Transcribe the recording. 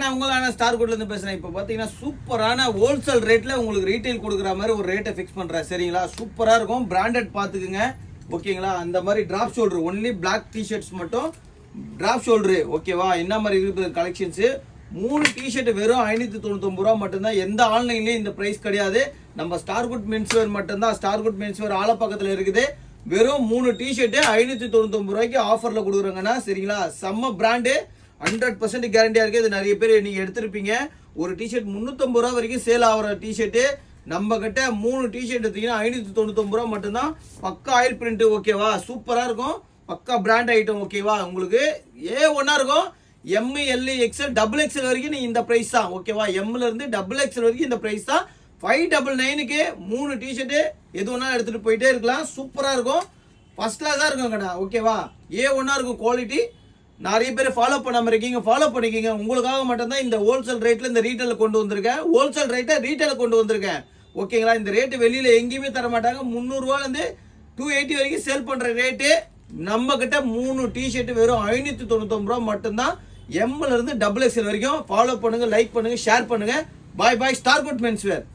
நான் உங்களான ஸ்டார் கோட்ல இருந்து பேசுறேன். இப்போ பாத்தீங்கன்னா சூப்பரான ஹோல்சேல் ரேட்ல உங்களுக்கு ரீட்டைல் கொடுக்குற மாதிரி ஒரு ரேட்டை ஃபிக்ஸ் பண்றேன். சரிங்களா, சூப்பரா இருக்கும். பிராண்டட் பாத்துக்குங்க. ஓகேங்களா, அந்த மாதிரி drop shoulder only black T-shirts மட்டும் டிராப் ஷோல்டர். ஓகேவா, என்ன மாதிரி இருக்குது கலெக்ஷன்ஸ்? 3 டிஷர்ட் வெறும் 599 ரூபா மட்டும்தான். எந்த ஆன்லைன்லயும் இந்த பிரைஸ் கிடையாது. நம்ம ஸ்டார் குட் மென்ஸ்வேர் மட்டும்தான். ஸ்டார் குட் மென்ஸ்வேர் ஆலப்பக்கத்துல இருக்குது. வெறும் 3 டிஷர்ட் 599 ரூபாய்க்கு ஆஃபர்ல கொடுக்குறாங்கன்னா சரிங்களா. செம்ம பிராண்டு, 100% கேரண்டியா இருக்கு. இது நிறைய பேர் நீங்க எடுத்திருப்பீங்க. ஒரு டிஷர்ட் 350 ரூபா வரைக்கும் சேல் ஆகிற டிஷர்ட் நம்ம கிட்ட 3 டிஷர்ட் எடுத்தீங்கன்னா 599 ரூபா மட்டும்தான். பக்கா ஆயில் பிரிண்ட். ஓகேவா, சூப்பரா இருக்கும். பக்கா பிராண்ட் ஐட்டம். ஓகேவா, உங்களுக்கு ஒன்னா இருக்கும். M L XL double XL வரைக்கும் நீ இந்த பிரைஸ் தான். ஓகேவா, எம்ல இருந்து டபுள் எக்ஸ்எல் வரைக்கும் இந்த பிரைஸ் தான். 599க்கு 3 டிஷர்ட் எது ஒன்னா எடுத்துட்டு போயிட்டே இருக்கலாம். சூப்பரா இருக்கும். ஃபர்ஸ்ட் கிளாஸா இருக்கும் கடை. ஓகேவா, ஒன்னா இருக்கும் குவாலிட்டி. நிறைய பேர் ஃபாலோ பண்ணாம இருக்கீங்க, ஃபாலோ பண்ணிக்கிங்க. உங்களுக்காக மட்டும்தான் இந்த ஹோல்சேல் ரேட்ல இந்த ரீட்டைல கொண்டு வந்திருக்கேன். ஹோல்சேல் ரேட்டை ரீட்டைல கொண்டு வந்திருக்கேன். ஓகேங்களா, இந்த ரேட்டு வெளியில எங்கேயுமே தர மாட்டாங்க. 300 ரூபாயில இருந்து 280 வரைக்கும் சேல் பண்ற ரேட்டு நம்ம கிட்ட. 3 டிஷர்ட் வெறும் 599 ரூபா மட்டும்தான். எம்ல இருந்து டபுள் எக்ஸ்எல் வரைக்கும். ஃபாலோ பண்ணுங்க, லைக் பண்ணுங்க, ஷேர் பண்ணுங்க. Bye bye. Star Good menswear.